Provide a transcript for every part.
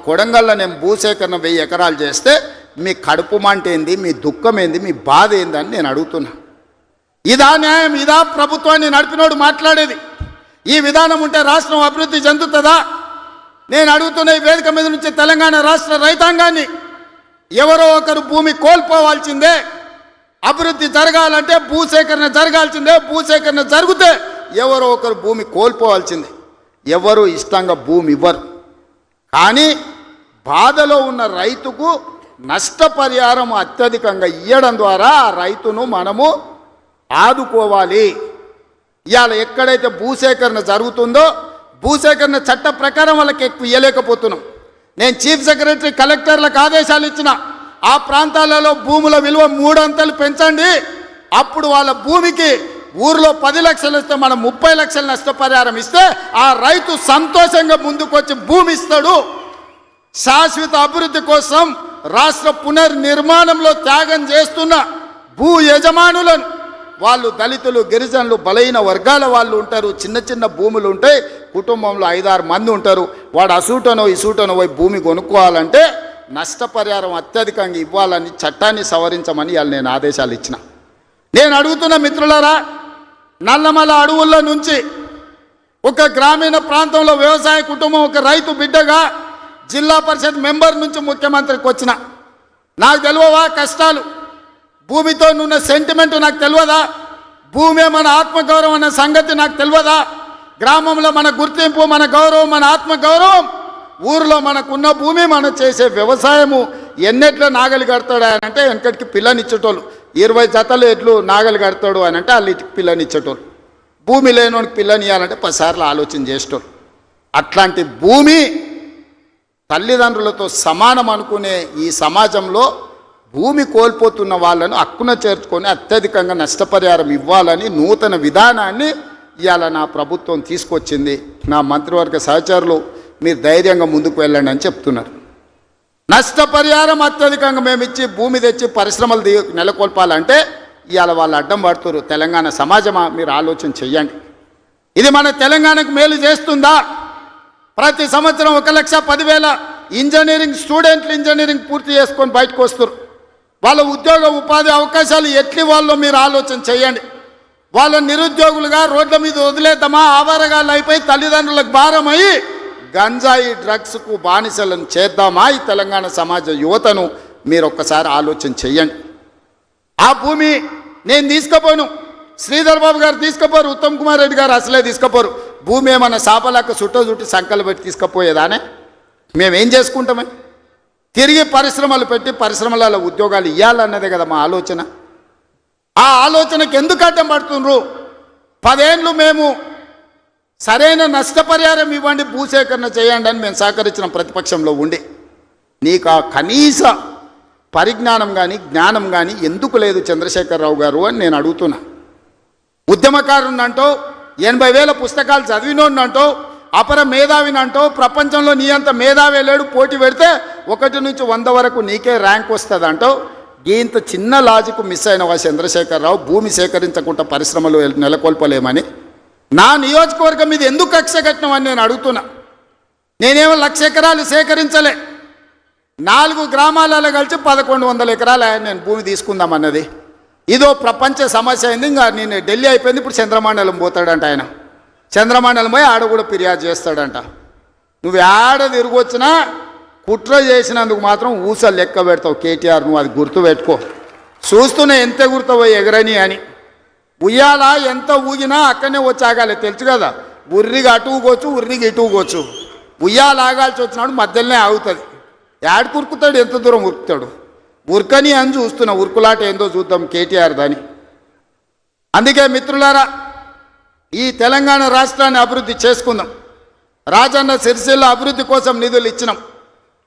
కొడంగల్లో నేను భూసేకరణ 1000 ఎకరాలు చేస్తే మీ కడుపు మంట ఏంది, మీ దుఃఖం ఏంది, మీ బాధ ఏందని నేను అడుగుతున్నా. ఇదా న్యాయం? ఇదా ప్రభుత్వాన్ని నడిపినోడు మాట్లాడేది? ఈ విధానం ఉంటే రాష్ట్రం అభివృద్ధి చెందుతుందా? నేను అడుగుతున్న ఈ వేదిక మీద నుంచి తెలంగాణ రాష్ట్ర రైతాంగాన్ని, ఎవరో ఒకరు భూమి కోల్పోవాల్సిందే. అభివృద్ధి జరగాలంటే భూసేకరణ జరగాల్సిందే. భూసేకరణ జరిగితే ఎవరో ఒకరు భూమి కోల్పోవాల్సిందే. ఎవరు ఇష్టంగా భూమి ఇవ్వరు. కానీ బాధలో ఉన్న రైతుకు నష్టపరిహారం అత్యధికంగా ఇవ్వడం ద్వారా ఆ రైతును మనము ఆదుకోవాలి. ఇవాళ ఎక్కడైతే భూసేకరణ జరుగుతుందో భూసేకరణ చట్ట ప్రకారం వాళ్ళకి ఎక్కువ ఇవ్వలేకపోతున్నాం. నేను చీఫ్ సెక్రటరీ కలెక్టర్లకు ఆదేశాలు ఇచ్చిన, ఆ ప్రాంతాలలో భూముల విలువ 3 అంతలు పెంచండి. అప్పుడు వాళ్ళ భూమికి ఊర్లో 10 లక్షలు ఇస్తే మనం 30 లక్షల నష్టపరిహారం ఇస్తే ఆ రైతు సంతోషంగా ముందుకొచ్చి భూమి ఇస్తాడు. శాశ్వత అభివృద్ధి కోసం రాష్ట్ర పునర్నిర్మాణంలో త్యాగం చేస్తున్న భూ యజమానులను, వాళ్ళు దళితులు, గిరిజనులు, బలహీన వర్గాల వాళ్ళు ఉంటారు. చిన్న చిన్న భూములు ఉంటాయి, కుటుంబంలో 5-6 మంది ఉంటారు. వాడు అసూటనో ఇసూటనో పోయి భూమి కొనుక్కోవాలంటే నష్టపరిహారం అత్యధికంగా ఇవ్వాలని చట్టాన్ని సవరించమని వాళ్ళు నేను ఆదేశాలు ఇచ్చిన. నేను అడుగుతున్న మిత్రులారా, నల్లమల అడవుల్లో నుంచి ఒక గ్రామీణ ప్రాంతంలో వ్యవసాయ కుటుంబం, ఒక రైతు బిడ్డగా జిల్లా పరిషత్ మెంబర్ నుంచి ముఖ్యమంత్రికి వచ్చిన, నాకు తెలియవా కష్టాలు? భూమితో ఉన్న సెంటిమెంట్ నాకు తెలియదా? భూమి మన ఆత్మగౌరవం అన్న సంగతి నాకు తెలియదా? గ్రామంలో మన గుర్తింపు, మన గౌరవం, మన ఆత్మగౌరవం, ఊరిలో మనకున్న భూమి, మనం చేసే వ్యవసాయము. ఎన్నెట్ల నాగలి కడతాడు అని అంటే వెనకటికి పిల్లనిచ్చేటోళ్ళు, 20 జతలు ఎట్లు నాగలి కడతాడు అని అంటే వాళ్ళకి పిల్లనిచ్చేటోళ్ళు. భూమి లేనోనికి పిల్లని ఇవ్వాలంటే 10 సార్లు ఆలోచన చేసేటోళ్ళు. అట్లాంటి భూమి తల్లిదండ్రులతో సమానం అనుకునే ఈ సమాజంలో భూమి కోల్పోతున్న వాళ్ళను హక్కున చేర్చుకొని అత్యధికంగా నష్టపరిహారం ఇవ్వాలని నూతన విధానాన్ని ఇవాళ నా ప్రభుత్వం తీసుకొచ్చింది. నా మంత్రివర్గ సహచరులు మీరు ధైర్యంగా ముందుకు వెళ్ళండి అని చెప్తున్నారు. నష్టపరిహారం అత్యధికంగా మేము ఇచ్చి భూమి తెచ్చి పరిశ్రమలు నెలకొల్పాలంటే ఇవాళ వాళ్ళు అడ్డం పడుతున్నారు. తెలంగాణ సమాజమా, మీరు ఆలోచన చెయ్యండి. ఇది మన తెలంగాణకు మేలు చేస్తుందా? ప్రతి సంవత్సరం 1,10,000 ఇంజనీరింగ్ స్టూడెంట్లు ఇంజనీరింగ్ పూర్తి చేసుకొని బయటకు వస్తారు. వాళ్ళ ఉద్యోగ ఉపాధి అవకాశాలు ఎట్లి వాళ్ళో మీరు ఆలోచన చేయండి. వాళ్ళ నిరుద్యోగులుగా రోడ్ల మీద వదిలేద్దామా? ఆవారగాళ్ళు అయిపోయి తల్లిదండ్రులకు భారమయ్యి గంజాయి డ్రగ్స్కు బానిసలను చేద్దామా? ఈ తెలంగాణ సమాజ యువతను మీరు ఒక్కసారి ఆలోచన చెయ్యండి. ఆ భూమి నేను తీసుకుపోను, శ్రీధర్ బాబు గారు తీసుకుపోరు, ఉత్తమ్ కుమార్ రెడ్డి గారు అసలే తీసుకుపోరు. భూమి ఏమన్నా సాపలాక చుట్టి సంకలు పెట్టి తీసుకుపోయేదానే? మేమేం చేసుకుంటామే? తిరిగి పరిశ్రమలు పెట్టి పరిశ్రమలలో ఉద్యోగాలు ఇవ్వాలన్నదే కదా మా ఆలోచన. ఆ ఆలోచనకు ఎందుకు అడ్డం పడుతుండ్రు? 10 ఏళ్ళు మేము సరైన నష్టపరిహారం ఇవ్వండి, భూసేకరణ చేయండి అని మేము సహకరించిన ప్రతిపక్షంలో ఉండి నీకు ఆ కనీస పరిజ్ఞానం కానీ జ్ఞానం కానీ ఎందుకు లేదు చంద్రశేఖరరావు గారు అని నేను అడుగుతున్నా. ఉద్యమకారునంటో 80,000 పుస్తకాలు చదివినోన్నంటో అపర మేధావినంటో ప్రపంచంలో నీ అంత మేధావే లేడు, పోటీ పెడితే 1 నుంచి 100 వరకు నీకే ర్యాంక్ వస్తుంది అంటో. ఇంత చిన్న లాజిక్ మిస్ అయినవా చంద్రశేఖరరావు? భూమి సేకరించకుండా పరిశ్రమలు నెలకొల్పలేమని నా నియోజకవర్గం మీద ఎందుకు కక్ష కట్టినవని నేను అడుగుతున్నా. నేనేమో 1,00,000 ఎకరాలు సేకరించలే, 4 గ్రామాలలో కలిసి 1,100 ఎకరాలు నేను భూమి తీసుకుందామన్నది. ఇదో ప్రపంచ సమస్య అయింది. ఇంకా నేను ఢిల్లీ అయిపోయింది, ఇప్పుడు చంద్రమండలం పోతాడంట ఆయన. చంద్రమండలం పోయి ఆడ కూడా ఫిర్యాదు చేస్తాడంట. నువ్వు ఆడ తిరిగి వచ్చినా కుట్ర చేసినందుకు మాత్రం ఊసలు లెక్క పెడతావు కేటీఆర్, నువ్వు అది గుర్తుపెట్టుకో. చూస్తూనే ఎంత గుర్తుపోయి ఎగరని అని. ఉయ్యాల ఎంత ఊగినా అక్కడనే వచ్చి ఆగాలి, తెలుసు కదా. ఉర్రికి అటు ఊగొచ్చు, ఉర్రికి ఇటు ఊగొచ్చు. ఉయ్యాల ఆగాల్సి వచ్చినాడు మధ్యలోనే ఆగుతుంది. యాడ్ కురుకుతాడు, ఎంత దూరం ఉరుకుతాడు. ఉరకని అని చూస్తున్నా, ఉరుకులాట ఏందో చూద్దాం కేటీఆర్ దాని. అందుకే మిత్రులారా, ఈ తెలంగాణ రాష్ట్రాన్ని అభివృద్ధి చేసుకుందాం. రాజన్న సిరిసిల్ల అభివృద్ధి కోసం నిధులు ఇచ్చినాం.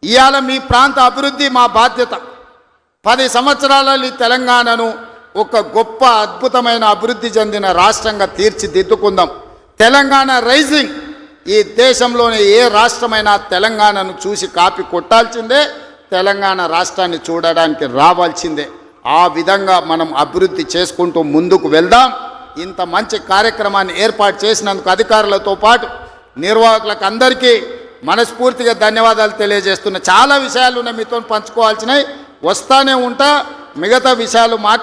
ఇవాళ మీ ప్రాంత అభివృద్ధి మా బాధ్యత. 10 సంవత్సరాలలో ఈ తెలంగాణను ఒక గొప్ప అద్భుతమైన అభివృద్ధి చెందిన రాష్ట్రంగా తీర్చిదిద్దుకుందాం. తెలంగాణ రైజింగ్. ఈ దేశంలోనే ఏ రాష్ట్రమైనా తెలంగాణను చూసి కాపీ కొట్టాల్సిందే, తెలంగాణ రాష్ట్రాన్ని చూడడానికి రావాల్సిందే. ఆ విధంగా మనం అభివృద్ధి చేసుకుంటూ ముందుకు వెళ్దాం. ఇంత మంచి కార్యక్రమాన్ని ఏర్పాటు చేసినందుకు అధికారులతో పాటు నిర్వాహకులకు అందరికీ మనస్ఫూర్తిగా ధన్యవాదాలు తెలియజేస్తున్నా. చాలా విషయాలు ఉన్నాయి మీతో పంచుకోవాల్సినవి, వస్తానే ఉంటా. మిగతా విషయాలు